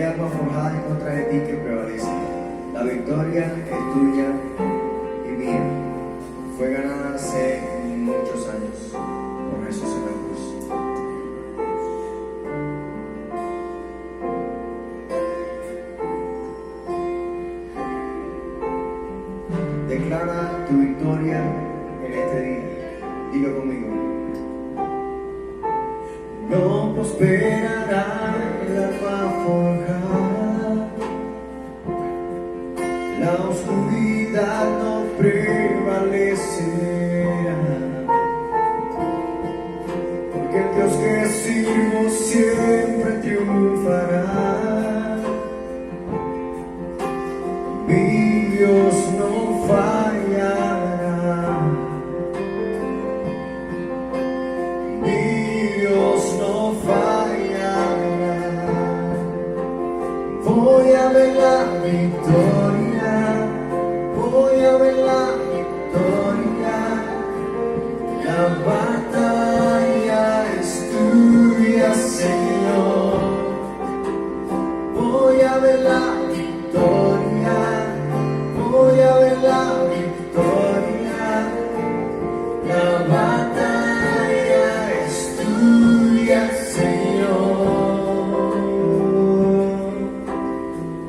hay arma forjada en contra de ti que prevalece. La victoria es tuya y mía. Fue ganada hace muchos años por Jesús en la cruz. Declara tu victoria en este día. Dilo conmigo. No prosperará el arma forjada, la oscuridad no prevalecerá, porque el Dios que sirvo siempre triunfará. Mi Dios no fallará, mi Dios no fallará. Voy a ver la victoria, voy a ver la victoria. La batalla es tuya, Señor. Voy a ver la victoria, voy a ver la victoria. La batalla es tuya, Señor.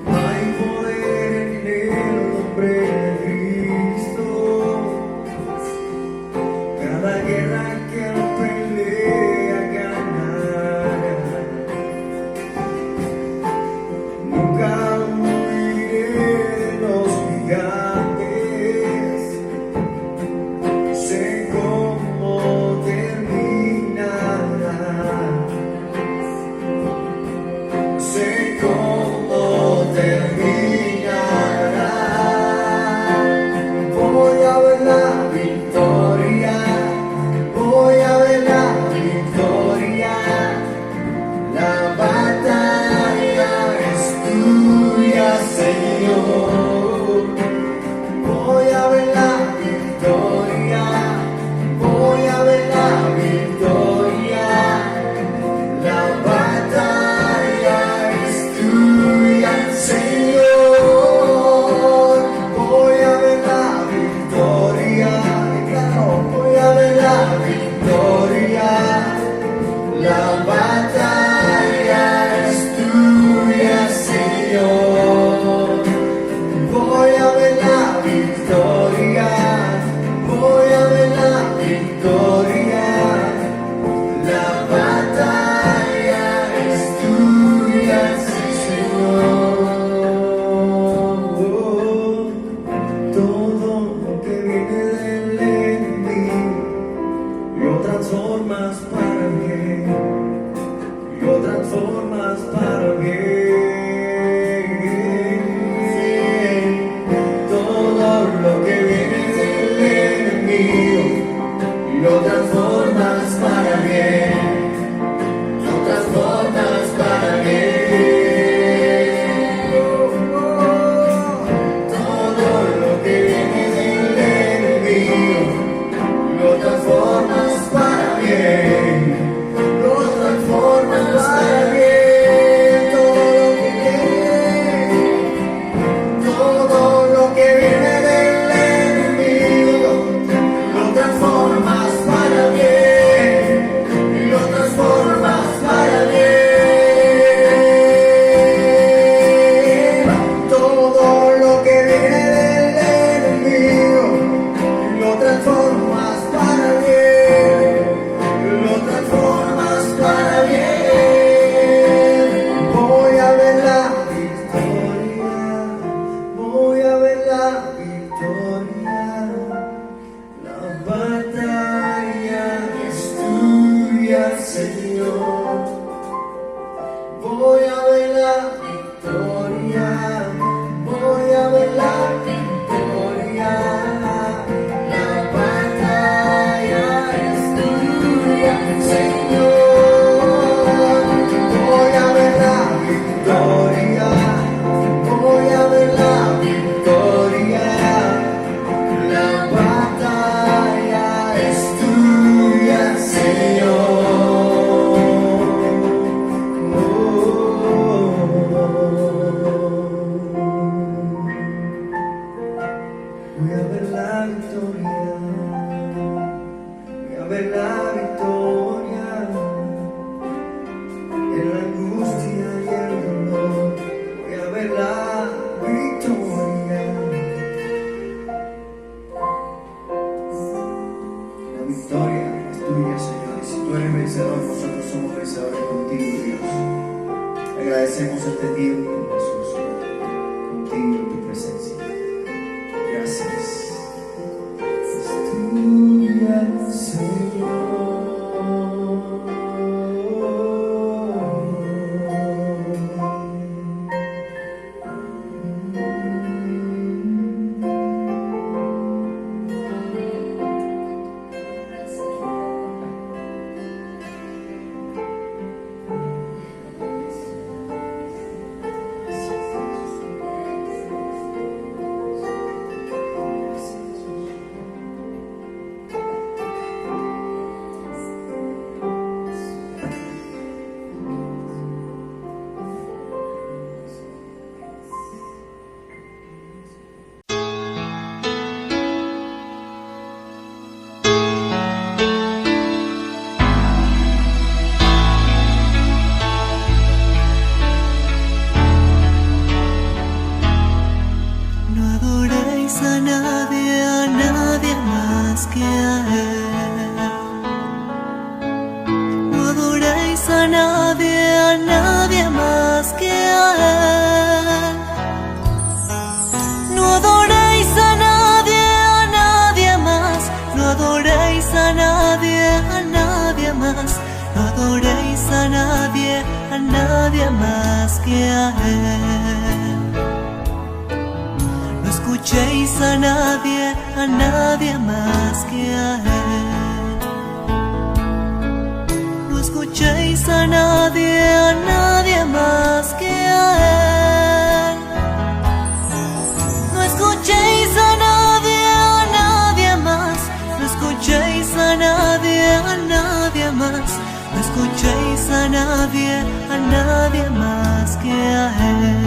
Hay poder en el nombre de Cristo. Cada guerra que él pelea ganará. Nunca huiré de los gigantes. Sé cómo terminará. Sé cómo terminará. Voy a ver la victoria, voy a ver la victoria. La batalla es tuya, Señor. Voy a ver la victoria, voy a ver la victoria. La batalla es tuya, Señor. Voy a ver la victoria, declaro, voy a ver la victoria. La batalla es tuya, Señor. Voy a ver la victoria, voy a ver la victoria. La batalla es tuya, Señor. Todo lo que viene del enemigo lo transformas para bien, lo transformas para bien. Todo lo que viene del enemigo lo transformas para bien, lo transformas para bien. Todo lo que viene del enemigo lo transformas para bien, lo transformas para bien. Todo En la angustia y el dolor voy a ver la victoria. La victoria es tuya, Señor, y si tú eres vencedor, nosotros somos vencedores contigo, Dios. Agradecemos este tiempo, Jesús, contigo en tu presencia. Gracias. Es tuya, Señor. Nadie más que a Él. No escuchéis a nadie más que a Él. No escuchéis a nadie más que a Él. No escuchéis a nadie más. No escuchéis a nadie más. No escuchéis a nadie más que a Él.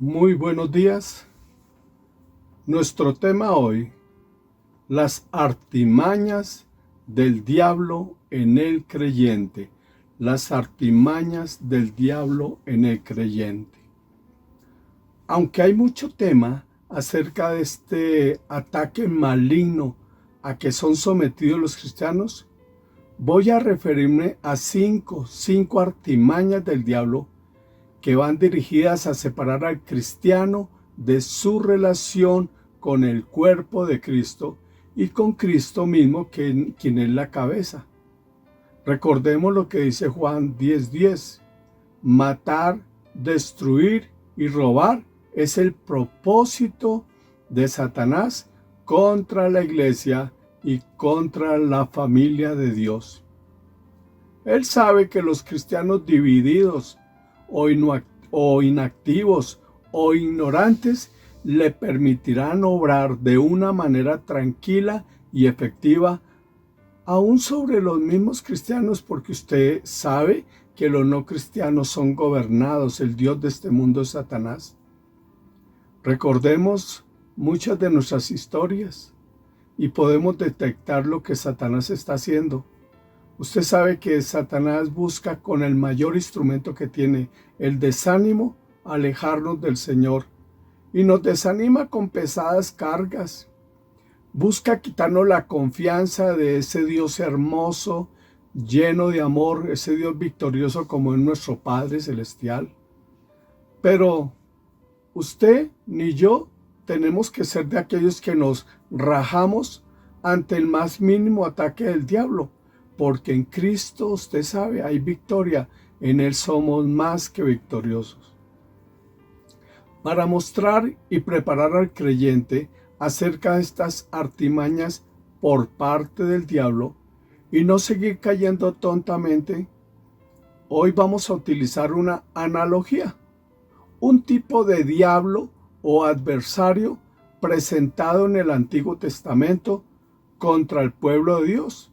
Muy buenos días. Nuestro tema hoy, las artimañas del diablo en el creyente. Las artimañas del diablo en el creyente. Aunque hay mucho tema acerca de este ataque maligno a que son sometidos los cristianos, voy a referirme a cinco artimañas del diablo que van dirigidas a separar al cristiano de su relación con el cuerpo de Cristo y con Cristo mismo, quien es la cabeza. Recordemos lo que dice Juan 10:10. Matar, destruir y robar es el propósito de Satanás contra la iglesia y contra la familia de Dios. Él sabe que los cristianos divididos o inactivos o ignorantes le permitirán obrar de una manera tranquila y efectiva aún sobre los mismos cristianos, porque usted sabe que los no cristianos son gobernados. El Dios de este mundo es Satanás. Recordemos muchas de nuestras historias y podemos detectar lo que Satanás está haciendo. Usted sabe que Satanás busca con el mayor instrumento que tiene, el desánimo, alejarnos del Señor, y nos desanima con pesadas cargas. Busca quitarnos la confianza de ese Dios hermoso, lleno de amor, ese Dios victorioso como es nuestro Padre Celestial. Pero usted ni yo tenemos que ser de aquellos que nos rajamos ante el más mínimo ataque del diablo, porque en Cristo, usted sabe, hay victoria. En Él somos más que victoriosos. Para mostrar y preparar al creyente acerca de estas artimañas por parte del diablo y no seguir cayendo tontamente, hoy vamos a utilizar una analogía, un tipo de diablo o adversario presentado en el Antiguo Testamento contra el pueblo de Dios,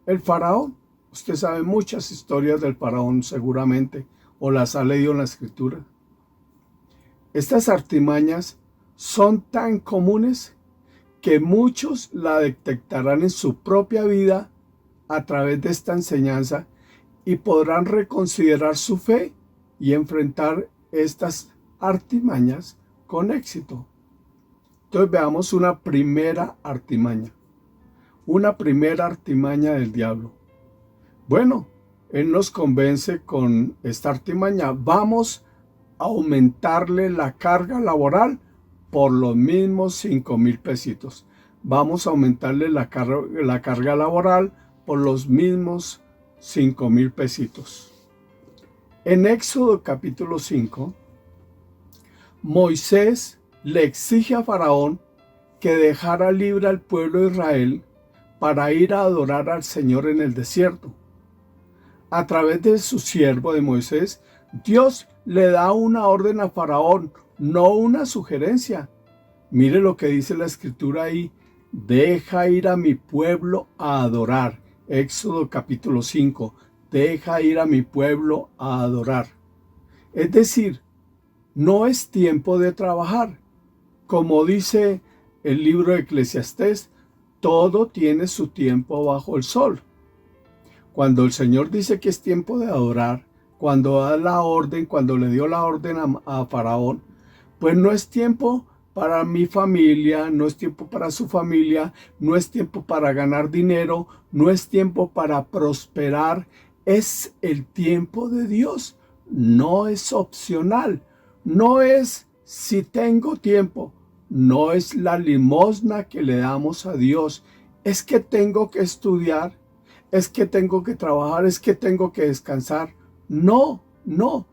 el faraón. Usted sabe muchas historias del faraón seguramente, o las ha leído en la Escritura. Estas artimañas son tan comunes que muchos la detectarán en su propia vida a través de esta enseñanza y podrán reconsiderar su fe y enfrentar estas artimañas con éxito. Entonces veamos una primera artimaña del diablo. Bueno, él nos convence con esta artimaña: vamos a aumentarle la carga laboral por los mismos 5,000 pesitos. Vamos a aumentarle la carga laboral por los mismos 5,000 pesitos. En Éxodo capítulo 5, Moisés le exige a Faraón que dejara libre al pueblo de Israel para ir a adorar al Señor en el desierto. A través de su siervo de Moisés, Dios le da una orden a Faraón, no una sugerencia. Mire lo que dice la escritura ahí: deja ir a mi pueblo a adorar. Éxodo capítulo 5, deja ir a mi pueblo a adorar. Es decir, no es tiempo de trabajar. Como dice el libro de Eclesiastés, todo tiene su tiempo bajo el sol. Cuando el Señor dice que es tiempo de adorar, cuando da la orden, cuando le dio la orden a Faraón, pues no es tiempo para mi familia, no es tiempo para su familia, no es tiempo para ganar dinero, no es tiempo para prosperar, es el tiempo de Dios, no es opcional, no es si tengo tiempo, no es la limosna que le damos a Dios, es que tengo que estudiar, es que tengo que trabajar, es que tengo que descansar. No, no.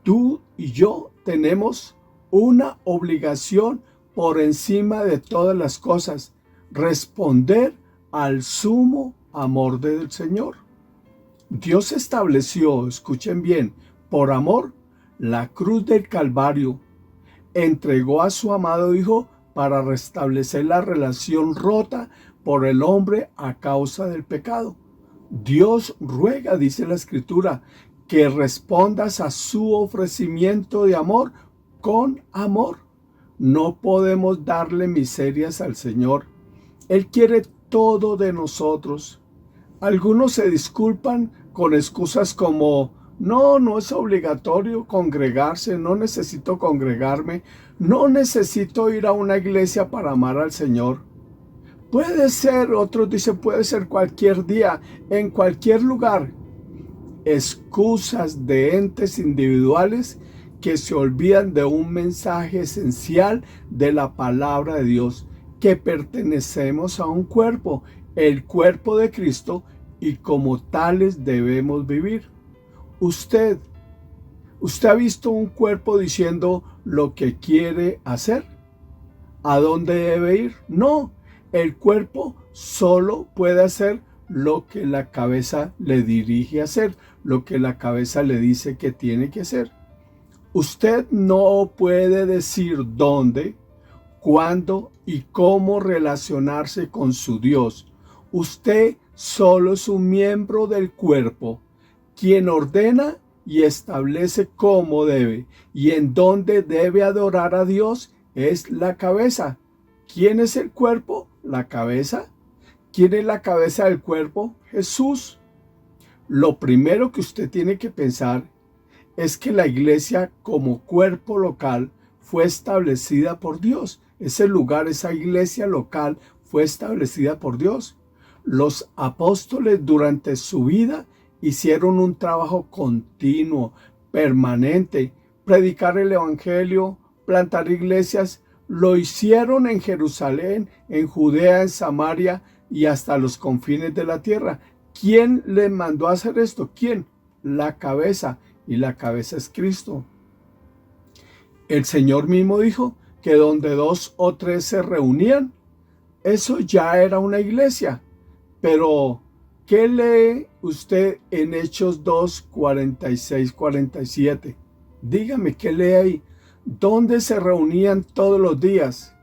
Tú y yo tenemos una obligación por encima de todas las cosas: responder al sumo amor del Señor. Dios estableció, escuchen bien, por amor, la cruz del Calvario. Entregó a su amado Hijo para restablecer la relación rota por el hombre a causa del pecado. Dios ruega, dice la Escritura, que respondas a su ofrecimiento de amor con amor. No podemos darle miserias al Señor. Él quiere todo de nosotros. Algunos se disculpan con excusas como: no es obligatorio congregarse, no necesito congregarme, no necesito ir a una iglesia para amar al Señor. Puede ser, otros dicen, puede ser cualquier día, en cualquier lugar. Excusas de entes individuales que se olvidan de un mensaje esencial de la palabra de Dios, que pertenecemos a un cuerpo, el cuerpo de Cristo, y como tales debemos vivir. ¿Usted ha visto un cuerpo diciendo lo que quiere hacer? ¿A dónde debe ir? No. El cuerpo solo puede hacer lo que la cabeza le dirige a hacer, lo que la cabeza le dice que tiene que hacer. Usted no puede decir dónde, cuándo y cómo relacionarse con su Dios. Usted solo es un miembro del cuerpo. Quien ordena y establece cómo debe y en dónde debe adorar a Dios es la cabeza. ¿Quién es el cuerpo? La cabeza. ¿Quién es la cabeza del cuerpo? Jesús. Lo primero que usted tiene que pensar es que la iglesia como cuerpo local fue establecida por Dios. Ese lugar, esa iglesia local fue establecida por Dios. Los apóstoles durante su vida hicieron un trabajo continuo, permanente, predicar el evangelio, plantar iglesias. Lo hicieron en Jerusalén, en Judea, en Samaria y hasta los confines de la tierra. ¿Quién les mandó a hacer esto? ¿Quién? La cabeza, y la cabeza es Cristo. El Señor mismo dijo que donde 2 o 3 se reunían, eso ya era una iglesia. Pero, ¿qué lee usted en Hechos 2, 46, 47? Dígame, ¿qué lee ahí? ¿Dónde se reunían todos los días?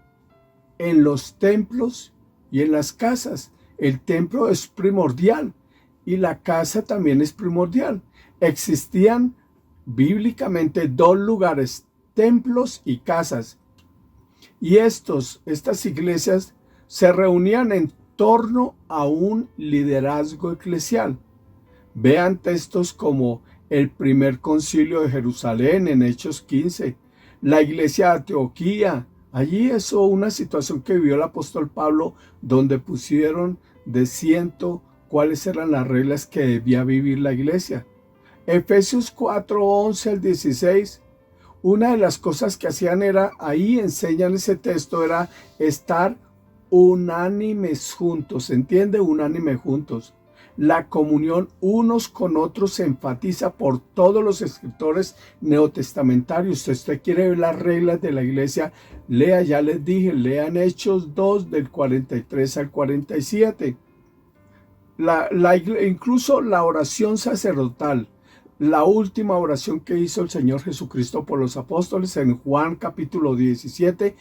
En los templos y en las casas. El templo es primordial y la casa también es primordial. Existían bíblicamente 2 lugares, templos y casas. Y estas iglesias se reunían en torno a un liderazgo eclesial. Vean textos como el primer concilio de Jerusalén en Hechos 15, la iglesia de Antioquía. Allí eso, una situación que vivió el apóstol Pablo, donde pusieron de ciento cuáles eran las reglas que debía vivir la iglesia. Efesios 4, 11 al 16. Una de las cosas que hacían era, ahí enseñan ese texto, era estar unánimes juntos. ¿Se entiende? Unánime juntos. La comunión unos con otros se enfatiza por todos los escritores neotestamentarios. Si usted quiere ver las reglas de la iglesia, lea, ya les dije, lean Hechos 2 del 43 al 47. Incluso la oración sacerdotal, la última oración que hizo el Señor Jesucristo por los apóstoles en Juan capítulo 17,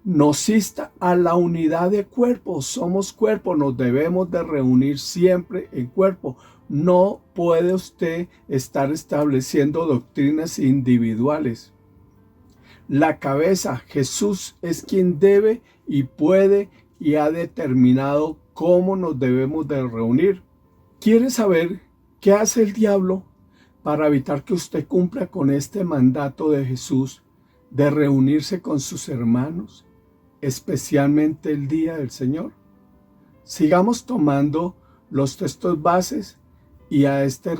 nos insta a la unidad de cuerpo. Somos cuerpo, nos debemos de reunir siempre en cuerpo. No puede usted estar estableciendo doctrinas individuales. La cabeza, Jesús, es quien debe y puede y ha determinado cómo nos debemos de reunir. ¿Quiere saber qué hace el diablo para evitar que usted cumpla con este mandato de Jesús de reunirse con sus hermanos, especialmente el día del Señor? Sigamos tomando los textos bases y a este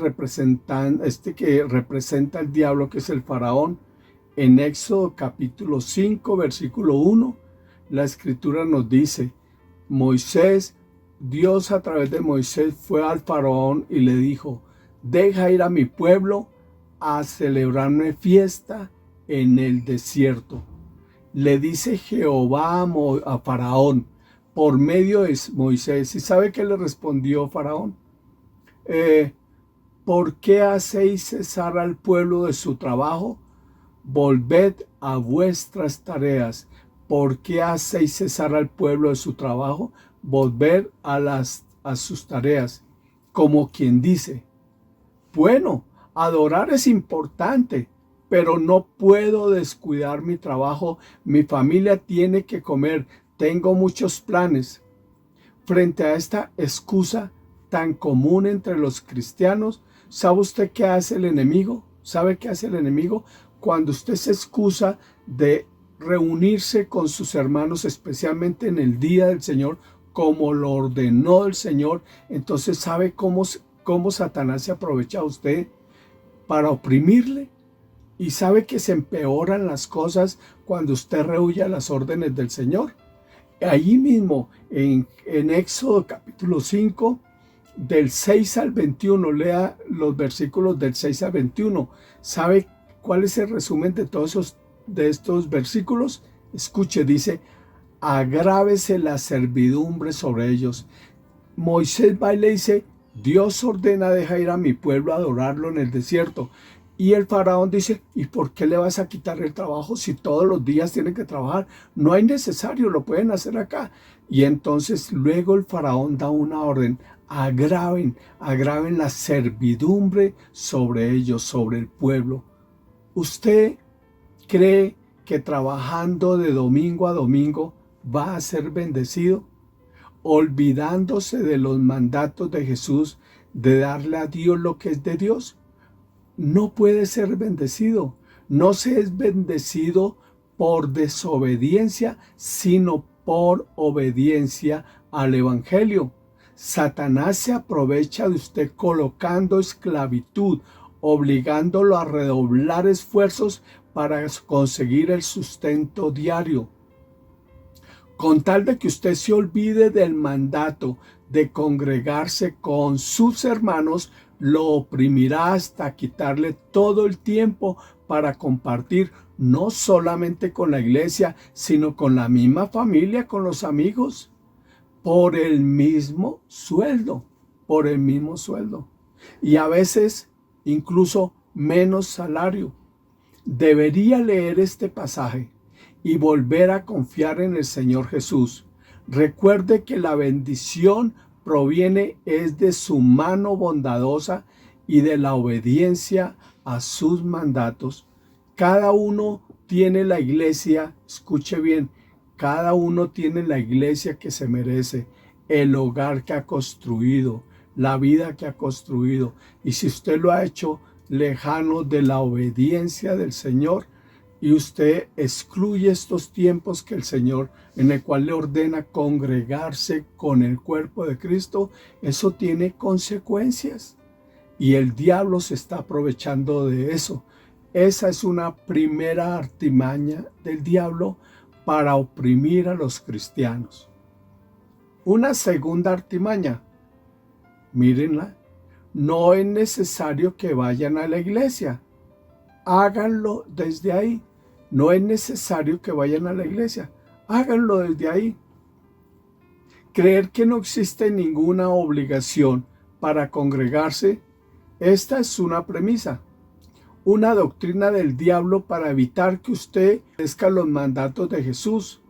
que representa el diablo, que es el faraón. En Éxodo capítulo 5 versículo 1, la escritura nos dice: Dios a través de Moisés fue al faraón y le dijo: deja ir a mi pueblo a celebrarme fiesta en el desierto. Le dice Jehová a Faraón por medio de Moisés. ¿Y sabe qué le respondió Faraón? ¿Por qué hacéis cesar al pueblo de su trabajo? Volved a vuestras tareas. ¿Por qué hacéis cesar al pueblo de su trabajo? Volver a sus tareas. Como quien dice: bueno, adorar es importante, pero no puedo descuidar mi trabajo. Mi familia tiene que comer. Tengo muchos planes. Frente a esta excusa tan común entre los cristianos, ¿sabe usted qué hace el enemigo? ¿Sabe qué hace el enemigo? Cuando usted se excusa de reunirse con sus hermanos, especialmente en el día del Señor, como lo ordenó el Señor, entonces ¿sabe cómo Satanás se aprovecha a usted para oprimirle? Y sabe que se empeoran las cosas cuando usted rehúye a las órdenes del Señor. Ahí mismo, en Éxodo capítulo 5, del 6 al 21, lea los versículos del 6 al 21. ¿Sabe cuál es el resumen de todos estos versículos? Escuche, dice: agrávese la servidumbre sobre ellos. Moisés va y le dice: Dios ordena, deja ir a mi pueblo a adorarlo en el desierto. Y el faraón dice: ¿y por qué le vas a quitar el trabajo si todos los días tienen que trabajar? No hay necesario, lo pueden hacer acá. Y entonces luego el faraón da una orden: agraven la servidumbre sobre ellos, sobre el pueblo. ¿Usted cree que trabajando de domingo a domingo va a ser bendecido? Olvidándose de los mandatos de Jesús, de darle a Dios lo que es de Dios, no puede ser bendecido. No se es bendecido por desobediencia, sino por obediencia al Evangelio. Satanás se aprovecha de usted colocando esclavitud, obligándolo a redoblar esfuerzos para conseguir el sustento diario. Con tal de que usted se olvide del mandato de congregarse con sus hermanos, lo oprimirá hasta quitarle todo el tiempo para compartir, no solamente con la iglesia, sino con la misma familia, con los amigos, por el mismo sueldo, y a veces incluso menos salario. Debería leer este pasaje y volver a confiar en el Señor Jesús. Recuerde que la bendición proviene es de su mano bondadosa y de la obediencia a sus mandatos. Cada uno tiene la iglesia, escuche bien, cada uno tiene la iglesia que se merece. el hogar que ha construido, la vida que ha construido. Y si usted lo ha hecho lejano de la obediencia del Señor, y usted excluye estos tiempos que el Señor, en el cual le ordena congregarse con el cuerpo de Cristo, eso tiene consecuencias. Y el diablo se está aprovechando de eso. Esa es una primera artimaña del diablo para oprimir a los cristianos. Una segunda artimaña, mírenla, no es necesario que vayan a la iglesia. Háganlo desde ahí. No es necesario que vayan a la iglesia. Háganlo desde ahí. Creer que no existe ninguna obligación para congregarse, esta es una premisa, una doctrina del diablo para evitar que usted obedezca los mandatos de Jesús,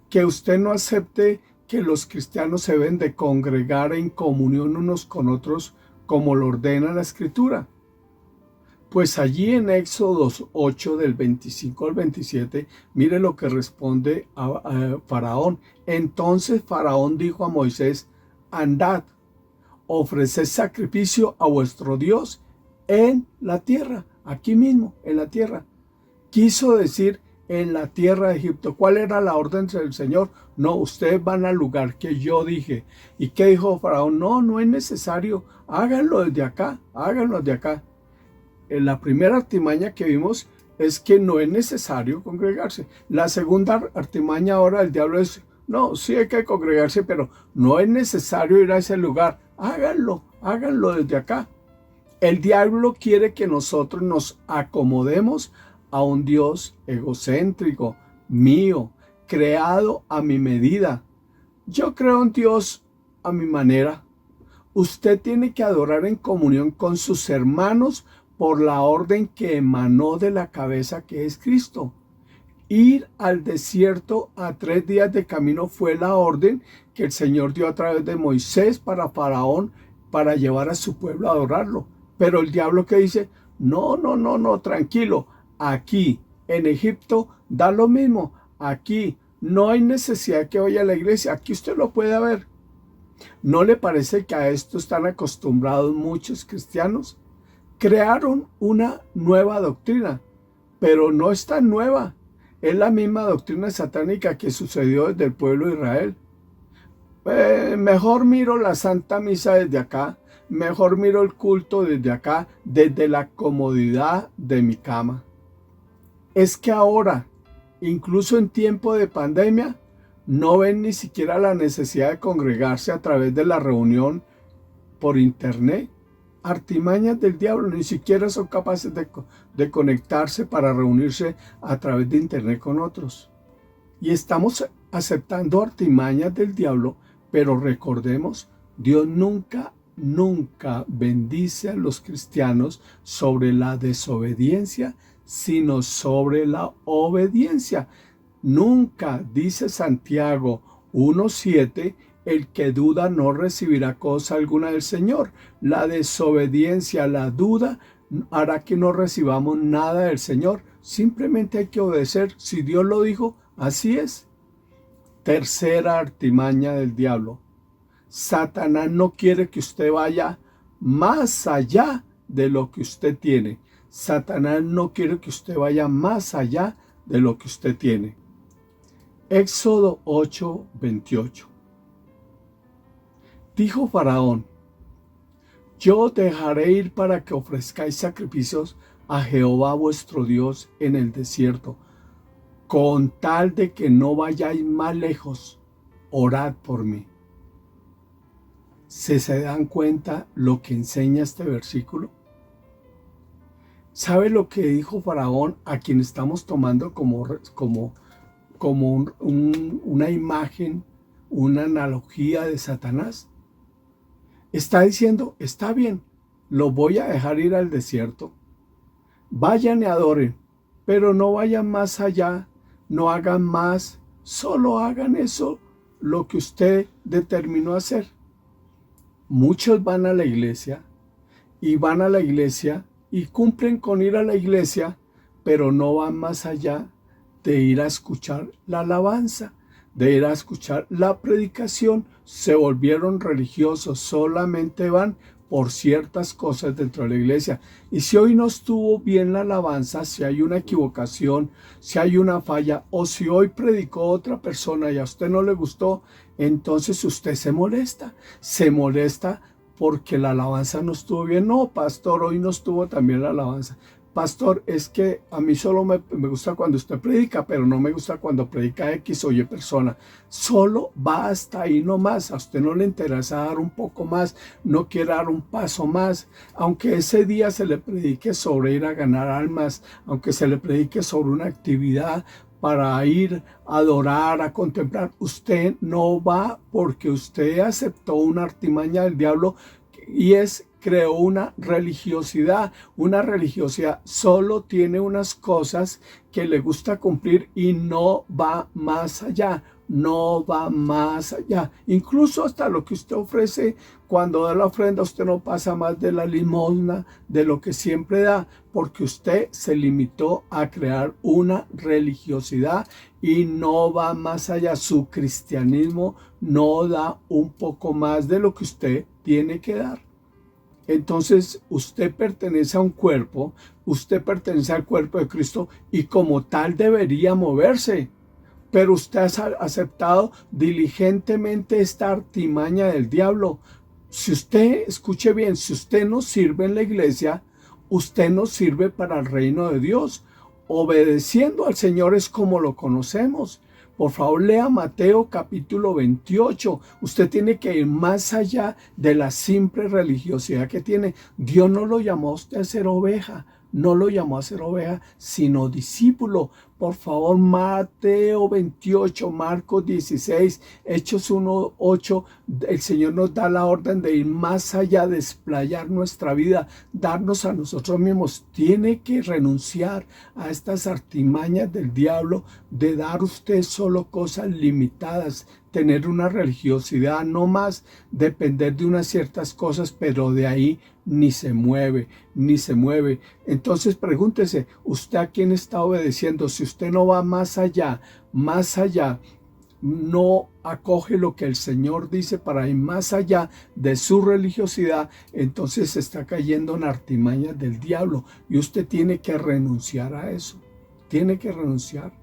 que usted no acepte que los cristianos se deben de congregar en comunión unos con otros como lo ordena la Escritura. Pues allí en Éxodo 8 del 25 al 27, mire lo que responde a Faraón. Entonces Faraón dijo a Moisés, andad, ofreced sacrificio a vuestro Dios en la tierra, aquí mismo, en la tierra. Quiso decir en la tierra de Egipto. ¿Cuál era la orden del Señor? No, ustedes van al lugar que yo dije. ¿Y qué dijo Faraón? No, no es necesario, háganlo desde acá, háganlo desde acá. La primera artimaña que vimos es que no es necesario congregarse. La segunda artimaña ahora del diablo es, no, sí hay que congregarse, pero no es necesario ir a ese lugar. Háganlo, háganlo desde acá. El diablo quiere que nosotros nos acomodemos a un Dios egocéntrico, mío, creado a mi medida. Yo creo en Dios a mi manera. Usted tiene que adorar en comunión con sus hermanos por la orden que emanó de la cabeza que es Cristo. Ir al desierto a 3 días de camino fue la orden que el Señor dio a través de Moisés para Faraón, para llevar a su pueblo a adorarlo. Pero el diablo que dice, no, tranquilo, aquí en Egipto da lo mismo, aquí no hay necesidad que vaya a la iglesia, aquí usted lo puede ver. ¿No le parece que a esto están acostumbrados muchos cristianos? Crearon una nueva doctrina, pero no es tan nueva. Es la misma doctrina satánica que sucedió desde el pueblo de Israel. Mejor miro la Santa Misa desde acá, mejor miro el culto desde acá, desde la comodidad de mi cama. Es que ahora, incluso en tiempo de pandemia, no ven ni siquiera la necesidad de congregarse a través de la reunión por internet. Artimañas del diablo, ni siquiera son capaces de conectarse para reunirse a través de internet con otros. Y estamos aceptando artimañas del diablo, pero recordemos, Dios nunca bendice a los cristianos sobre la desobediencia, sino sobre la obediencia. Nunca, dice Santiago 1:7, el que duda no recibirá cosa alguna del Señor. La desobediencia, la duda, hará que no recibamos nada del Señor. Simplemente hay que obedecer. Si Dios lo dijo, así es. Tercera artimaña del diablo. Satanás no quiere que usted vaya más allá de lo que usted tiene. Satanás no quiere que usted vaya más allá de lo que usted tiene. Éxodo 8:28. Dijo Faraón, yo dejaré ir para que ofrezcáis sacrificios a Jehová vuestro Dios en el desierto, con tal de que no vayáis más lejos, orad por mí. ¿Se dan cuenta lo que enseña este versículo? ¿Sabe lo que dijo Faraón, a quien estamos tomando como una imagen, una analogía de Satanás? Está diciendo, está bien, lo voy a dejar ir al desierto. Vayan y adoren, pero no vayan más allá, no hagan más, solo hagan eso, lo que usted determinó hacer. Muchos van a la iglesia y cumplen con ir a la iglesia, pero no van más allá de ir a escuchar la alabanza, de ir a escuchar la predicación, se volvieron religiosos, solamente van por ciertas cosas dentro de la iglesia. Y si hoy no estuvo bien la alabanza, si hay una equivocación, si hay una falla, o si hoy predicó otra persona y a usted no le gustó, entonces usted se molesta porque la alabanza no estuvo bien. No, pastor, hoy no estuvo tan bien la alabanza. Pastor, es que a mí solo me gusta cuando usted predica, pero no me gusta cuando predica X o Y persona. Solo va hasta ahí nomás. A usted no le interesa dar un poco más, no quiere dar un paso más. Aunque ese día se le predique sobre ir a ganar almas, aunque se le predique sobre una actividad para ir a adorar, a contemplar, usted no va porque usted aceptó una artimaña del diablo y creó una religiosidad. Una religiosidad solo tiene unas cosas que le gusta cumplir y no va más allá. No va más allá. Incluso hasta lo que usted ofrece cuando da la ofrenda, usted no pasa más de la limosna, de lo que siempre da, porque usted se limitó a crear una religiosidad y no va más allá. Su cristianismo no da un poco más de lo que usted tiene que dar. Entonces usted pertenece a un cuerpo, usted pertenece al cuerpo de Cristo y como tal debería moverse. Pero usted ha aceptado diligentemente esta artimaña del diablo. Si usted, escuche bien, si usted no sirve en la iglesia, usted no sirve para el reino de Dios. Obedeciendo al Señor es como lo conocemos. Por favor, lea Mateo capítulo 28. Usted tiene que ir más allá de la simple religiosidad que tiene. Dios no lo llamó a usted a ser oveja. No lo llamó a ser oveja, sino discípulo. Por favor, Mateo 28, Marcos 16, Hechos 1, 8, el Señor nos da la orden de ir más allá, de desplayar nuestra vida, darnos a nosotros mismos. Tiene que renunciar a estas artimañas del diablo de dar usted solo cosas limitadas, tener una religiosidad, no más depender de unas ciertas cosas, pero de ahí ni se mueve, ni se mueve. Entonces pregúntese, ¿usted a quién está obedeciendo? Si usted no va más allá, no acoge lo que el Señor dice para ir más allá de su religiosidad, entonces está cayendo en artimañas del diablo y usted tiene que renunciar a eso. Tiene que renunciar.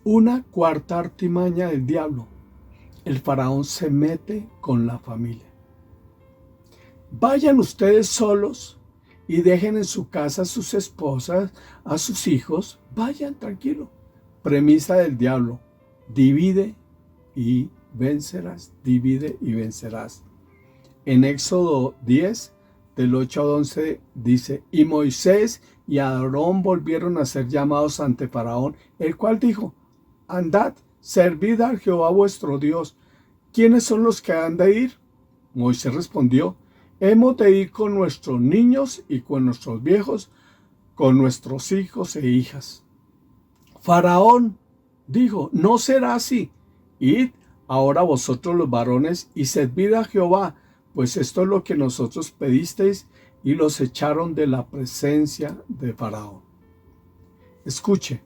Una cuarta artimaña del diablo. El faraón se mete con la familia. Vayan ustedes solos y dejen en su casa a sus esposas, a sus hijos. Vayan tranquilo. Premisa del diablo. Divide y vencerás. Divide y vencerás. En Éxodo 10, del 8 al 11, dice: Y Moisés y Aarón volvieron a ser llamados ante Faraón, el cual dijo: Andad, servid a Jehová vuestro Dios. ¿Quiénes son los que han de ir? Moisés respondió: Hemos de ir con nuestros niños y con nuestros viejos, con nuestros hijos e hijas. Faraón dijo: No será así. Id ahora vosotros los varones y servid a Jehová, pues esto es lo que nosotros pedisteis. Y los echaron de la presencia de Faraón. Escuche,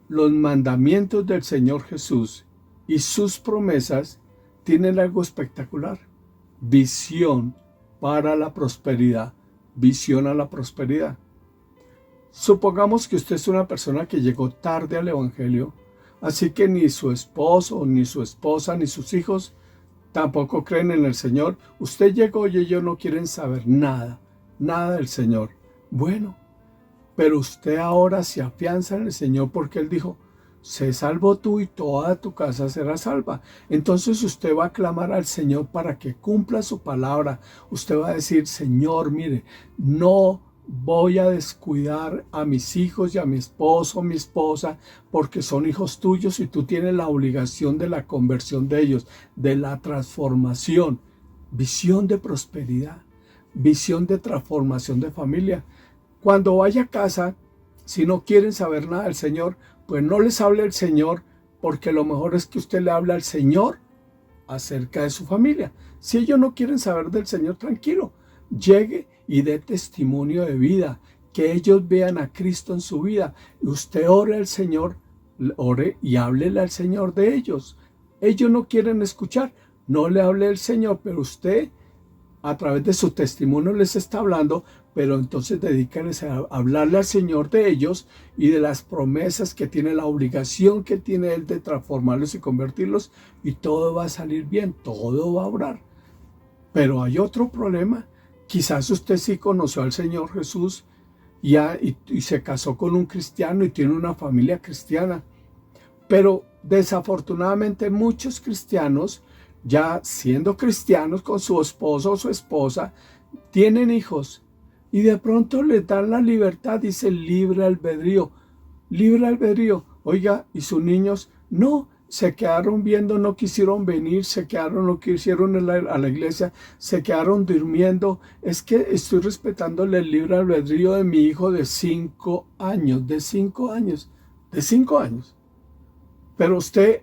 los mandamientos del Señor Jesús y sus promesas tienen algo espectacular. Visión para la prosperidad. Visión a la prosperidad. Supongamos que usted es una persona que llegó tarde al evangelio, así que ni su esposo, ni su esposa, ni sus hijos tampoco creen en el Señor. Usted llegó y ellos no quieren saber nada del Señor. Bueno, pero usted ahora se afianza en el Señor porque Él dijo: sé salvo tú y toda tu casa será salva. Entonces usted va a clamar al Señor para que cumpla su palabra. Usted va a decir: Señor, mire, no voy a descuidar a mis hijos y a mi esposo, mi esposa, porque son hijos tuyos y tú tienes la obligación de la conversión de ellos, de la transformación. Visión de prosperidad, visión de transformación de familia. Cuando vaya a casa, si no quieren saber nada del Señor, pues no les hable el Señor, porque lo mejor es que usted le hable al Señor acerca de su familia. Si ellos no quieren saber del Señor, tranquilo, llegue y dé testimonio de vida, que ellos vean a Cristo en su vida. Y usted ore al Señor ore y háblele al Señor de ellos. Ellos no quieren escuchar, no le hable el Señor, pero usted a través de su testimonio les está hablando, pero entonces dedícanse a hablarle al Señor de ellos y de las promesas que tiene, la obligación que tiene Él de transformarlos y convertirlos, y todo va a salir bien, todo va a obrar. Pero hay otro problema. Quizás usted sí conoció al Señor Jesús y se casó con un cristiano y tiene una familia cristiana, pero desafortunadamente muchos cristianos, ya siendo cristianos con su esposo o su esposa, tienen hijos y de pronto les dan la libertad, dice libre albedrío, libre albedrío. Oiga, ¿y sus niños? No, se quedaron viendo, no quisieron venir, no quisieron ir a la iglesia, se quedaron durmiendo. Es que estoy respetándole el libre albedrío de mi hijo de 5 años, de 5 años. Pero usted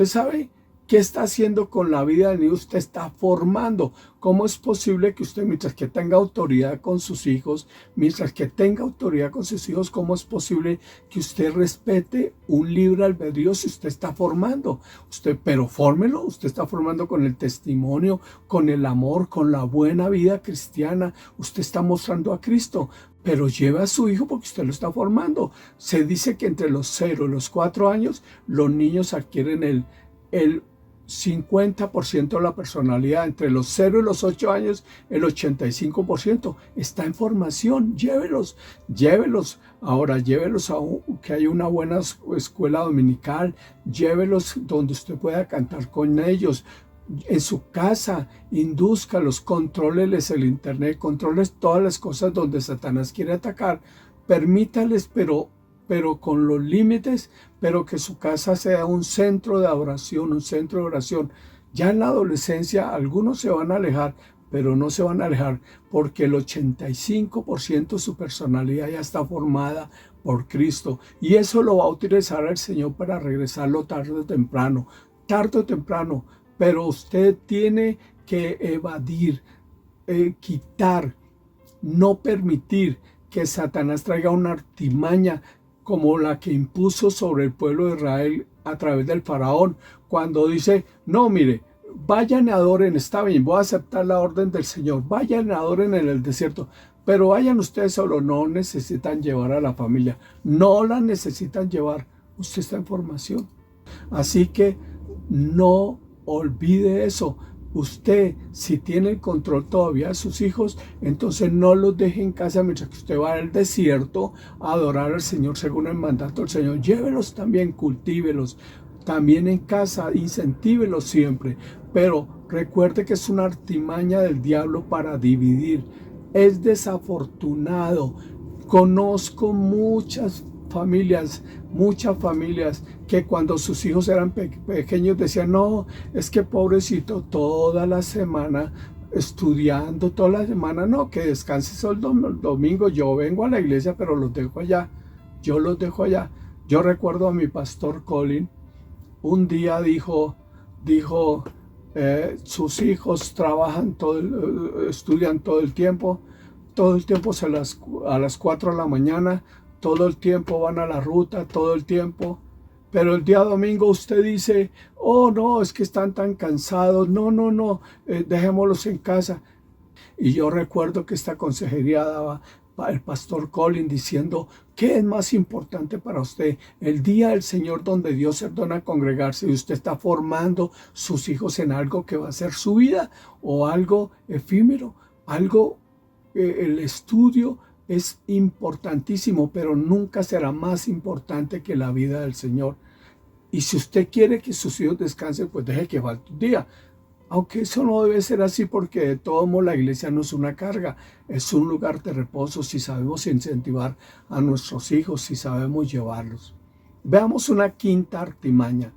sabe qué está haciendo con la vida del niño, usted está formando. ¿Cómo es posible que usted, mientras que tenga autoridad con sus hijos, cómo es posible que usted respete un libre albedrío si usted está formando? Pero fórmelo, usted está formando con el testimonio, con el amor, con la buena vida cristiana. Usted está mostrando a Cristo, pero lleve a su hijo porque usted lo está formando. Se dice que entre los 0 y los 4 años, los niños adquieren el 50% de la personalidad. Entre los 0 y los 8 años, el 85% está en formación. Llévelos. Ahora, llévelos a que haya una buena escuela dominical. Llévelos donde usted pueda cantar con ellos. En su casa, indúzcalos, contróleles el internet, controles todas las cosas donde Satanás quiere atacar. Permítales, pero con los límites, pero que su casa sea un centro de adoración, Ya en la adolescencia algunos se van a alejar, pero no se van a alejar porque el 85% de su personalidad ya está formada por Cristo, y eso lo va a utilizar el Señor para regresarlo tarde o temprano, pero usted tiene que evadir, quitar, no permitir que Satanás traiga una artimaña como la que impuso sobre el pueblo de Israel a través del faraón, cuando dice, no, mire, vayan y adoren, está bien, voy a aceptar la orden del Señor, vayan y adoren en el desierto, pero vayan ustedes solo, no necesitan llevar a la familia, no la necesitan llevar, usted está en formación. Así que no olvide eso. Usted, si tiene el control todavía de sus hijos, entonces no los deje en casa mientras que usted va al desierto a adorar al Señor según el mandato del Señor. Llévelos también, cultívelos también en casa, incentívelos siempre. Pero recuerde que es una artimaña del diablo para dividir. Es desafortunado. Conozco muchas familias que cuando sus hijos eran pequeños decían, no, es que pobrecito, toda la semana estudiando, no, que descanse solo el domingo, yo vengo a la iglesia, pero los dejo allá. Yo recuerdo a mi pastor Colin, un día dijo, sus hijos trabajan estudian todo el tiempo a las 4 de la mañana, todo el tiempo van a la ruta, todo el tiempo. Pero el día domingo usted dice, oh no, es que están tan cansados, no, dejémoslos en casa. Y yo recuerdo que esta consejería daba el pastor Colin diciendo, ¿qué es más importante para usted? El día del Señor donde Dios se ordena a congregarse y usted está formando sus hijos en algo que va a ser su vida o algo efímero, el estudio es importantísimo, pero nunca será más importante que la vida del Señor. Y si usted quiere que sus hijos descansen, pues deje que falte un día. Aunque eso no debe ser así, porque de todo modo la iglesia no es una carga, es un lugar de reposo si sabemos incentivar a nuestros hijos, si sabemos llevarlos. Veamos una quinta artimaña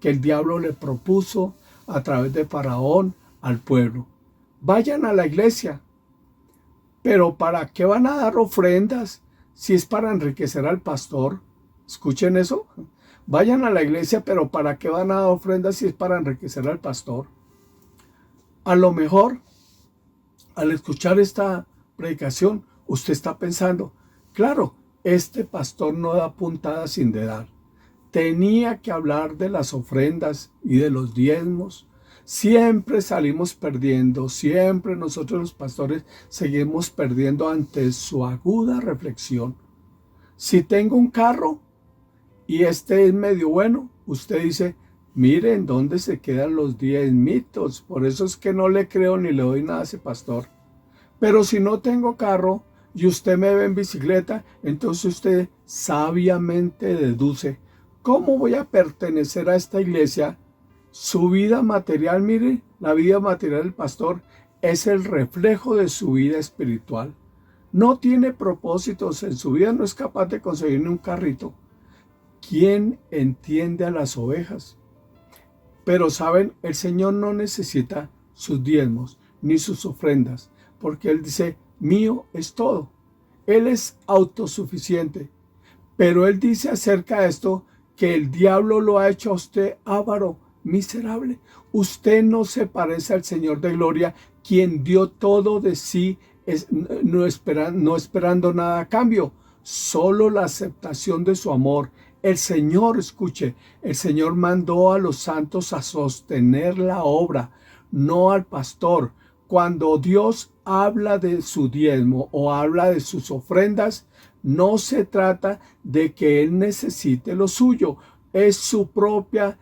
que el diablo le propuso a través de Faraón al pueblo. Vayan a la iglesia. Pero ¿para qué van a dar ofrendas si es para enriquecer al pastor? Escuchen eso. Vayan a la iglesia, pero ¿para qué van a dar ofrendas si es para enriquecer al pastor? A lo mejor, al escuchar esta predicación, usted está pensando, claro, este pastor no da puntada sin dedal. Tenía que hablar de las ofrendas y de los diezmos. Siempre salimos perdiendo, siempre nosotros los pastores seguimos perdiendo ante su aguda reflexión. Si tengo un carro y este es medio bueno, usted dice, miren dónde se quedan los diezmitos, por eso es que no le creo ni le doy nada a ese pastor. Pero si no tengo carro y usted me ve en bicicleta, entonces usted sabiamente deduce, ¿cómo voy a pertenecer a esta iglesia? Su vida material, mire, la vida material del pastor es el reflejo de su vida espiritual. No tiene propósitos en su vida, no es capaz de conseguir ni un carrito. ¿Quién entiende a las ovejas? Pero saben, el Señor no necesita sus diezmos ni sus ofrendas, porque Él dice, mío es todo. Él es autosuficiente. Pero Él dice acerca de esto que el diablo lo ha hecho a usted avaro, miserable. Usted no se parece al Señor de gloria, quien dio todo de sí, no esperando nada a cambio, solo la aceptación de su amor. El Señor, escuche, el Señor mandó a los santos a sostener la obra, no al pastor. Cuando Dios habla de su diezmo o habla de sus ofrendas, no se trata de que Él necesite lo suyo. Es su propia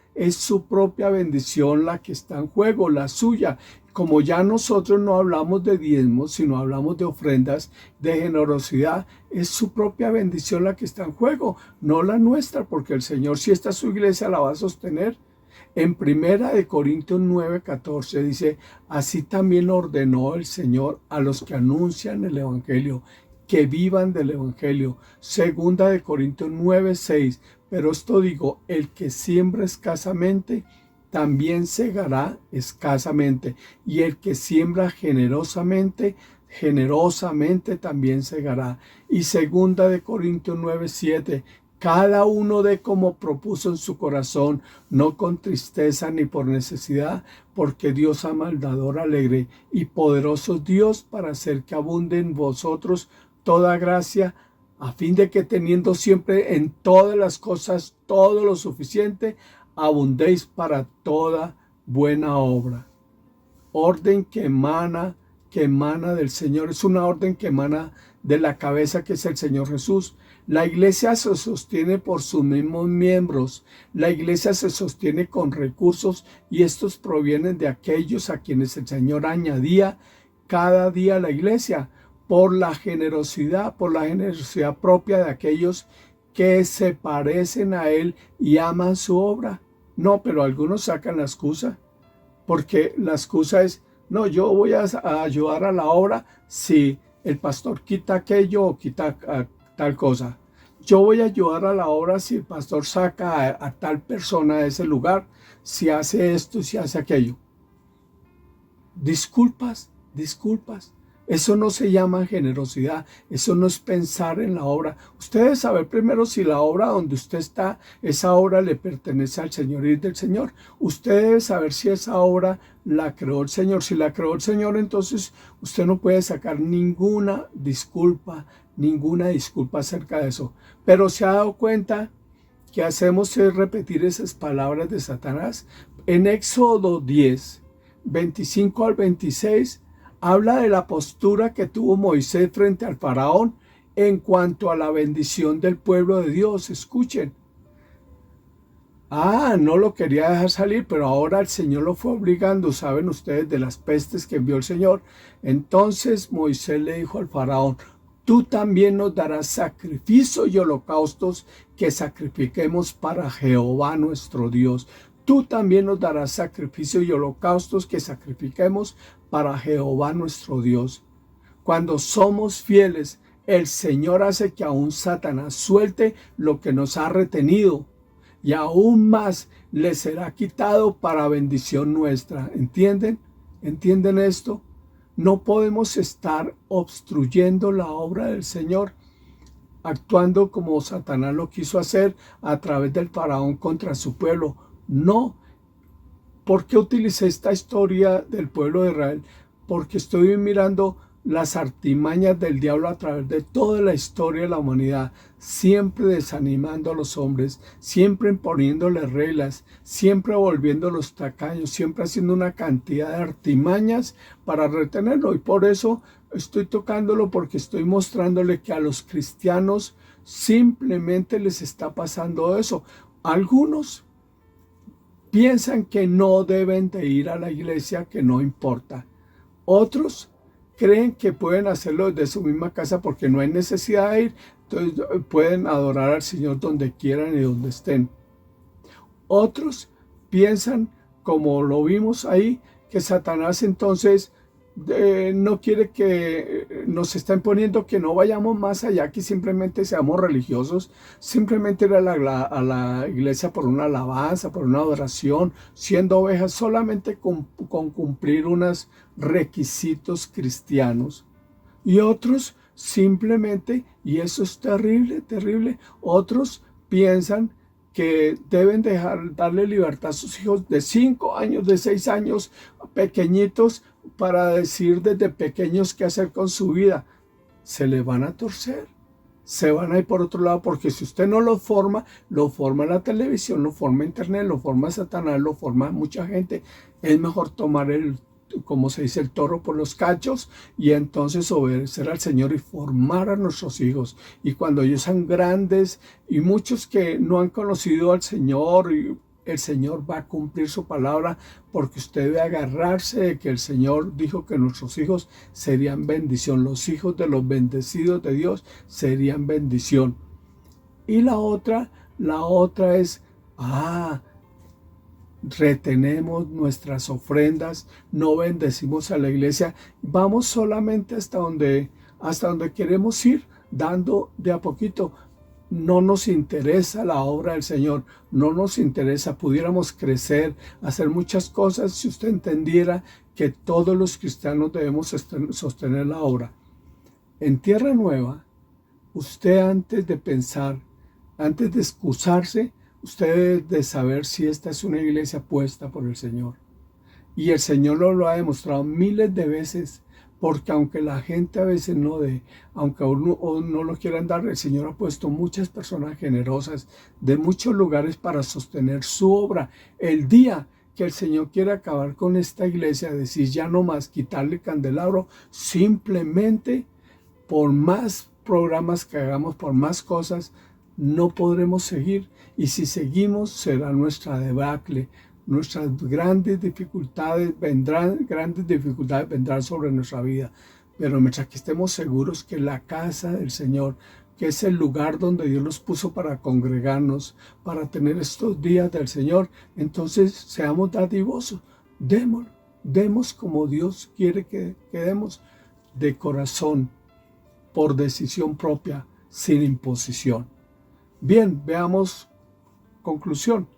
bendición la que está en juego, la suya. Como ya nosotros no hablamos de diezmos, sino hablamos de ofrendas, de generosidad, es su propia bendición la que está en juego, no la nuestra, porque el Señor, si esta es su iglesia, la va a sostener. En 1 Corintios 9:14 dice, así también ordenó el Señor a los que anuncian el Evangelio, que vivan del Evangelio. 2 Corintios 9:6, pero esto digo, el que siembra escasamente, también segará escasamente, y el que siembra generosamente, generosamente también segará. Y 2 Corintios 9:7, cada uno dé como propuso en su corazón, no con tristeza ni por necesidad, porque Dios ama al dador alegre, y poderoso Dios para hacer que abunde en vosotros toda gracia, a fin de que teniendo siempre en todas las cosas todo lo suficiente, abundéis para toda buena obra. Orden que emana del Señor, es una orden que emana de la cabeza que es el Señor Jesús. La iglesia se sostiene por sus mismos miembros, la iglesia se sostiene con recursos y estos provienen de aquellos a quienes el Señor añadía cada día a la iglesia, por la generosidad propia de aquellos que se parecen a Él y aman su obra. No, pero algunos sacan la excusa, porque la excusa es, no, yo voy a ayudar a la obra si el pastor quita aquello o quita tal cosa. Yo voy a ayudar a la obra si el pastor saca a tal persona de ese lugar, si hace esto, si hace aquello. Disculpas. Eso no se llama generosidad, eso no es pensar en la obra. Usted debe saber primero si la obra donde usted está, esa obra le pertenece al Señor y es del Señor. Usted debe saber si esa obra la creó el Señor. Si la creó el Señor, entonces usted no puede sacar ninguna disculpa acerca de eso. Pero se ha dado cuenta que hacemos es repetir esas palabras de Satanás. En Éxodo 10, 25 al 26, habla de la postura que tuvo Moisés frente al faraón en cuanto a la bendición del pueblo de Dios. Escuchen. No lo quería dejar salir, pero ahora el Señor lo fue obligando. Saben ustedes de las pestes que envió el Señor. Entonces Moisés le dijo al faraón, tú también nos darás sacrificio y holocaustos que sacrifiquemos para Jehová nuestro Dios. Tú también nos darás sacrificio y holocaustos que sacrifiquemos para Jehová nuestro Dios. Cuando somos fieles, el Señor hace que aún Satanás suelte lo que nos ha retenido y aún más le será quitado para bendición nuestra. ¿Entienden? ¿Entienden esto? No podemos estar obstruyendo la obra del Señor, actuando como Satanás lo quiso hacer a través del faraón contra su pueblo. No. ¿Por qué utilicé esta historia del pueblo de Israel? Porque estoy mirando las artimañas del diablo a través de toda la historia de la humanidad, siempre desanimando a los hombres, siempre imponiéndoles reglas, siempre volviéndolos tacaños, siempre haciendo una cantidad de artimañas para retenerlo. Y por eso estoy tocándolo, porque estoy mostrándole que a los cristianos simplemente les está pasando eso. Algunos piensan que no deben de ir a la iglesia, que no importa. Otros creen que pueden hacerlo desde su misma casa porque no hay necesidad de ir. Entonces pueden adorar al Señor donde quieran y donde estén. Otros piensan, como lo vimos ahí, que Satanás entonces no quiere, que nos está imponiendo que no vayamos más allá, que simplemente seamos religiosos, simplemente ir a la iglesia por una alabanza, por una adoración, siendo ovejas, solamente con cumplir unos requisitos cristianos. Y otros simplemente, y eso es terrible, terrible, otros piensan que deben darle libertad a sus hijos de 5 años, de 6 años, pequeñitos, para decir desde pequeños qué hacer con su vida. Se le van a torcer, se van a ir por otro lado, porque si usted no lo forma la televisión, lo forma internet, lo forma Satanás, lo forma mucha gente. Es mejor tomar como se dice, el toro por los cachos, y entonces obedecer al Señor y formar a nuestros hijos. Y cuando ellos sean grandes, y muchos que no han conocido al Señor, y el Señor va a cumplir su palabra, porque usted debe agarrarse de que el Señor dijo que nuestros hijos serían bendición. Los hijos de los bendecidos de Dios serían bendición. Y la otra es, retenemos nuestras ofrendas, no bendecimos a la iglesia, vamos solamente hasta donde queremos ir, dando de a poquito. No nos interesa la obra del Señor, no nos interesa. Pudiéramos crecer, hacer muchas cosas si usted entendiera que todos los cristianos debemos sostener la obra. En Tierra Nueva, usted antes de pensar, antes de excusarse, usted debe de saber si esta es una iglesia puesta por el Señor. Y el Señor lo ha demostrado miles de veces, porque aunque la gente a veces no dé, aunque no lo quieran dar, el Señor ha puesto muchas personas generosas de muchos lugares para sostener su obra. El día que el Señor quiere acabar con esta iglesia, decir ya no más, quitarle candelabro, simplemente por más programas que hagamos, por más cosas, no podremos seguir. Y si seguimos, será nuestra debacle. Nuestras grandes dificultades vendrán sobre nuestra vida. Pero mientras que estemos seguros que la casa del Señor, que es el lugar donde Dios nos puso para congregarnos, para tener estos días del Señor, entonces seamos dadivosos. Demos como Dios quiere que demos, de corazón, por decisión propia, sin imposición. Bien, veamos conclusión.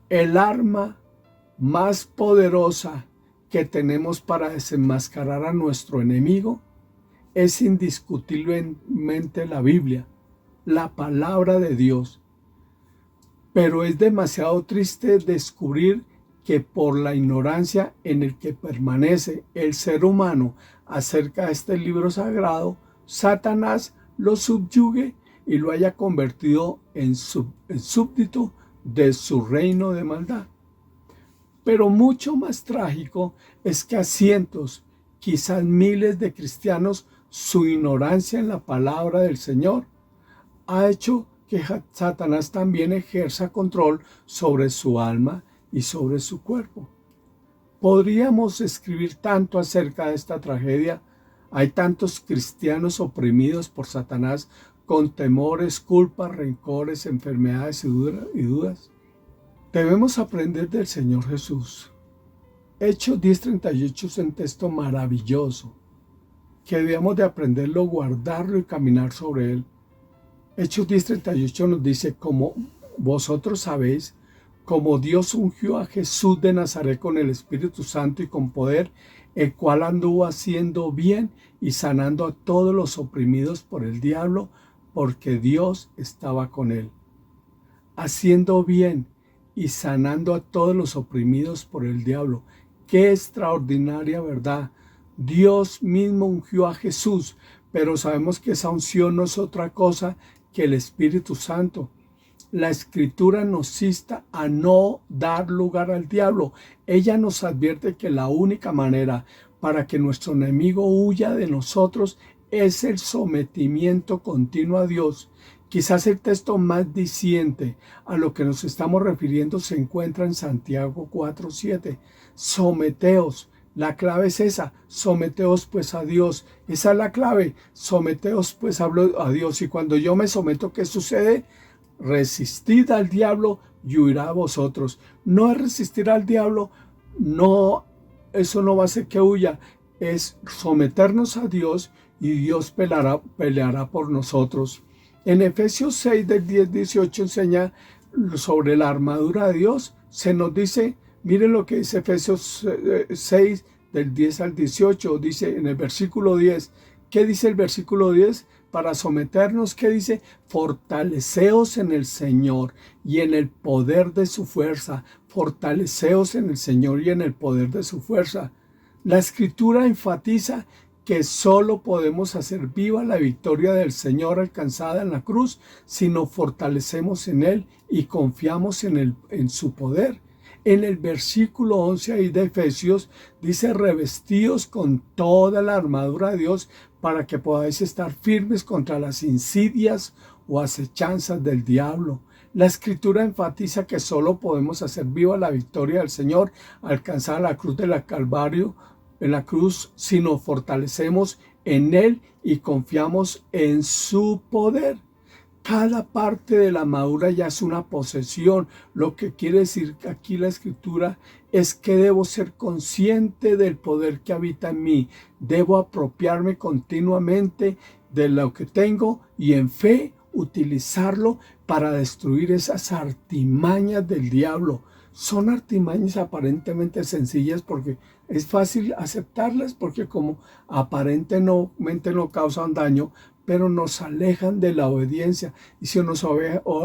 El arma más poderosa que tenemos para desenmascarar a nuestro enemigo es indiscutiblemente la Biblia, la palabra de Dios. Pero es demasiado triste descubrir que por la ignorancia en el que permanece el ser humano acerca de este libro sagrado, Satanás lo subyugue y lo haya convertido en súbdito de su reino de maldad. Pero mucho más trágico es que a cientos, quizás miles de cristianos, su ignorancia en la palabra del Señor ha hecho que Satanás también ejerza control sobre su alma y sobre su cuerpo. Podríamos escribir tanto acerca de esta tragedia. Hay tantos cristianos oprimidos por Satanás, con temores, culpas, rencores, enfermedades y dudas. Debemos aprender del Señor Jesús. Hechos 10:38 es un texto maravilloso, que debemos de aprenderlo, guardarlo y caminar sobre él. Hechos 10:38 nos dice, como vosotros sabéis, como Dios ungió a Jesús de Nazaret con el Espíritu Santo y con poder, el cual anduvo haciendo bien y sanando a todos los oprimidos por el diablo, porque Dios estaba con él. Haciendo bien y sanando a todos los oprimidos por el diablo. ¡Qué extraordinaria verdad! Dios mismo ungió a Jesús, pero sabemos que esa unción no es otra cosa que el Espíritu Santo. La Escritura nos insta a no dar lugar al diablo. Ella nos advierte que la única manera para que nuestro enemigo huya de nosotros es el sometimiento continuo a Dios. Quizás el texto más diciente a lo que nos estamos refiriendo se encuentra en Santiago 4:7. Someteos. La clave es esa, someteos pues a Dios. Esa es la clave, someteos pues a Dios. Y cuando yo me someto, ¿qué sucede? Resistid al diablo y huirá a vosotros. No es resistir al diablo, no, eso no va a hacer que huya, es someternos a Dios y Dios peleará por nosotros. En Efesios 6 del 10-18 enseña sobre la armadura de Dios. Se nos dice, miren lo que dice Efesios 6 del 10 al 18, dice en el versículo 10. ¿Qué dice el versículo 10? Para someternos, ¿qué dice? Fortaleceos en el Señor y en el poder de su fuerza. Fortaleceos en el Señor y en el poder de su fuerza. La Escritura enfatiza que solo podemos hacer viva la victoria del Señor alcanzada en la cruz si nos fortalecemos en Él y confiamos en su poder. En el versículo 11 ahí de Efesios dice, revestíos con toda la armadura de Dios para que podáis estar firmes contra las insidias o acechanzas del diablo. La Escritura enfatiza que solo podemos hacer viva la victoria del Señor alcanzada la cruz del Calvario, en la cruz, si nos fortalecemos en Él y confiamos en su poder. Cada parte de la armadura ya es una posesión. Lo que quiere decir aquí la Escritura es que debo ser consciente del poder que habita en mí. Debo apropiarme continuamente de lo que tengo y en fe utilizarlo para destruir esas artimañas del diablo. Son artimañas aparentemente sencillas porque es fácil aceptarlas porque como aparentemente no causan daño, pero nos alejan de la obediencia. Y si nos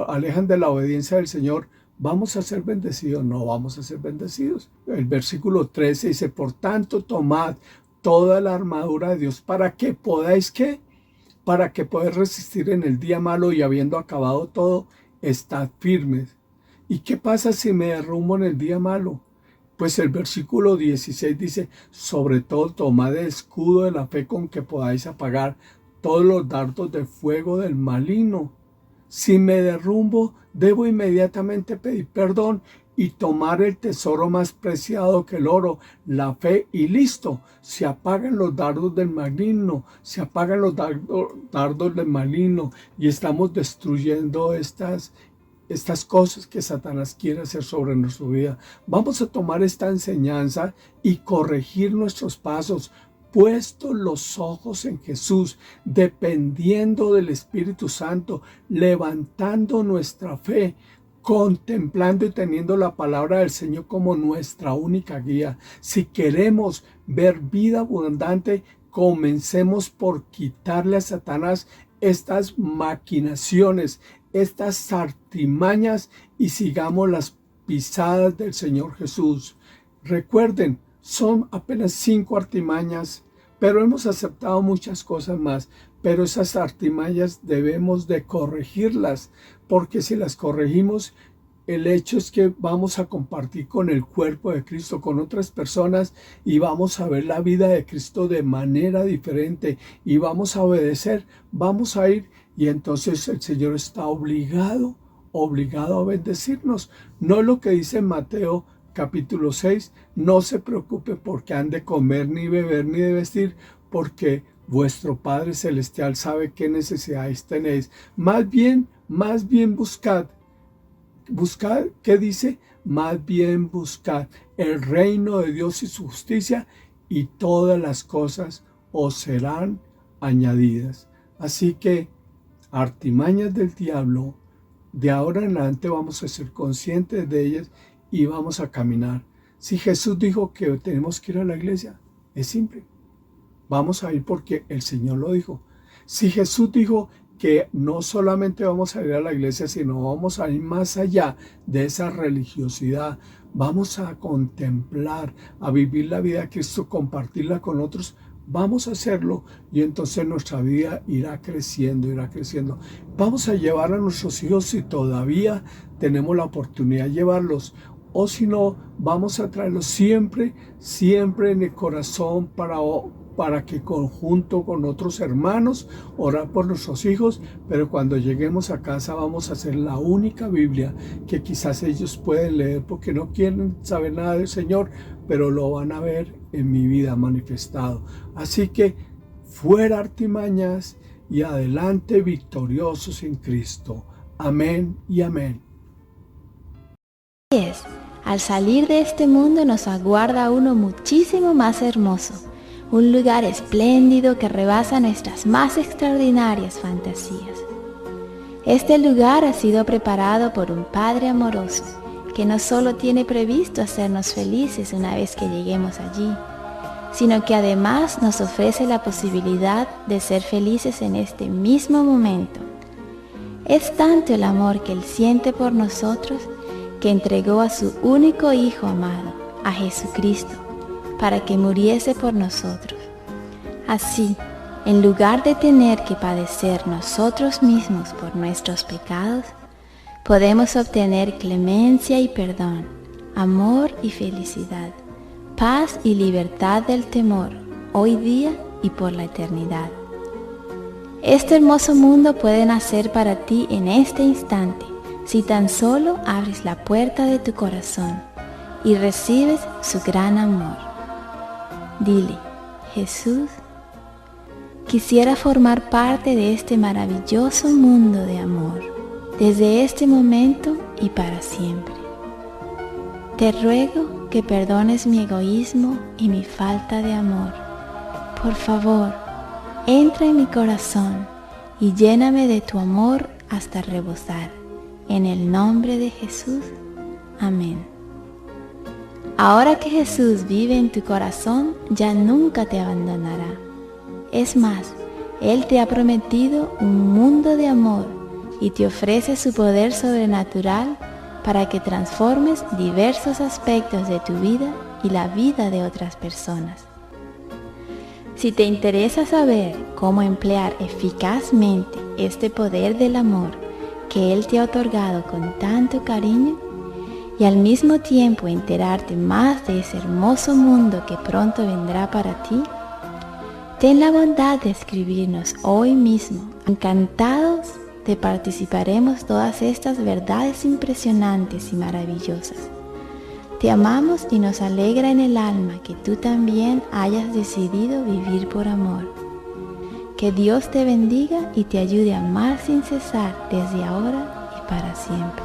alejan de la obediencia del Señor, ¿vamos a ser bendecidos? No vamos a ser bendecidos. El versículo 13 dice, por tanto, tomad toda la armadura de Dios para que podáis, ¿qué? Para que podáis resistir en el día malo y habiendo acabado todo, estad firmes. ¿Y qué pasa si me derrumbo en el día malo? Pues el versículo 16 dice, sobre todo tomad el escudo de la fe con que podáis apagar todos los dardos de fuego del maligno. Si me derrumbo, debo inmediatamente pedir perdón y tomar el tesoro más preciado que el oro, la fe, y listo. Se apagan los dardos del maligno, se apagan los dardos del maligno y estamos destruyendo estas cosas que Satanás quiere hacer sobre nuestra vida. Vamos a tomar esta enseñanza y corregir nuestros pasos, puestos los ojos en Jesús, dependiendo del Espíritu Santo, levantando nuestra fe, contemplando y teniendo la palabra del Señor como nuestra única guía. Si queremos ver vida abundante, comencemos por quitarle a Satanás estas maquinaciones, estas artimañas y sigamos las pisadas del Señor Jesús. Recuerden, son apenas 5 artimañas, pero hemos aceptado muchas cosas más. Pero esas artimañas debemos de corregirlas, porque si las corregimos, el hecho es que vamos a compartir con el cuerpo de Cristo, con otras personas, y vamos a ver la vida de Cristo de manera diferente, y vamos a obedecer, vamos a ir, y entonces el Señor está obligado a bendecirnos. No lo que dice Mateo capítulo 6, no se preocupe porque han de comer, ni beber, ni de vestir, porque vuestro Padre Celestial sabe qué necesidades tenéis. Más bien buscad, ¿qué dice? Más bien buscad el reino de Dios y su justicia, y todas las cosas os serán añadidas. Así que, artimañas del diablo, de ahora en adelante vamos a ser conscientes de ellas y vamos a caminar. Si Jesús dijo que tenemos que ir a la iglesia, es simple. Vamos a ir porque el Señor lo dijo. Si Jesús dijo que no solamente vamos a ir a la iglesia, sino vamos a ir más allá de esa religiosidad. Vamos a contemplar, a vivir la vida de Cristo, compartirla con otros. Vamos a hacerlo y entonces nuestra vida irá creciendo, irá creciendo. Vamos a llevar a nuestros hijos si todavía tenemos la oportunidad de llevarlos. O si no, vamos a traerlos siempre en el corazón para que junto con otros hermanos orar por nuestros hijos, pero cuando lleguemos a casa vamos a hacer la única Biblia que quizás ellos pueden leer porque no quieren saber nada del Señor, pero lo van a ver en mi vida manifestado. Así que fuera artimañas y adelante victoriosos en Cristo. Amén y amén. Al salir de este mundo nos aguarda uno muchísimo más hermoso, un lugar espléndido que rebasa nuestras más extraordinarias fantasías. Este lugar ha sido preparado por un Padre amoroso que no solo tiene previsto hacernos felices una vez que lleguemos allí, sino que además nos ofrece la posibilidad de ser felices en este mismo momento. Es tanto el amor que Él siente por nosotros que entregó a su único Hijo amado, a Jesucristo, para que muriese por nosotros. Así, en lugar de tener que padecer nosotros mismos por nuestros pecados, podemos obtener clemencia y perdón, amor y felicidad, paz y libertad del temor, hoy día y por la eternidad. Este hermoso mundo puede nacer para ti en este instante, si tan solo abres la puerta de tu corazón y recibes su gran amor. Dile: Jesús, quisiera formar parte de este maravilloso mundo de amor, desde este momento y para siempre. Te ruego que perdones mi egoísmo y mi falta de amor. Por favor, entra en mi corazón y lléname de tu amor hasta rebosar. En el nombre de Jesús. Amén. Ahora que Jesús vive en tu corazón, ya nunca te abandonará. Es más, Él te ha prometido un mundo de amor y te ofrece su poder sobrenatural para que transformes diversos aspectos de tu vida y la vida de otras personas. Si te interesa saber cómo emplear eficazmente este poder del amor que Él te ha otorgado con tanto cariño, y al mismo tiempo enterarte más de ese hermoso mundo que pronto vendrá para ti, ten la bondad de escribirnos hoy mismo. Encantados te participaremos todas estas verdades impresionantes y maravillosas. Te amamos y nos alegra en el alma que tú también hayas decidido vivir por amor. Que Dios te bendiga y te ayude a amar sin cesar desde ahora y para siempre.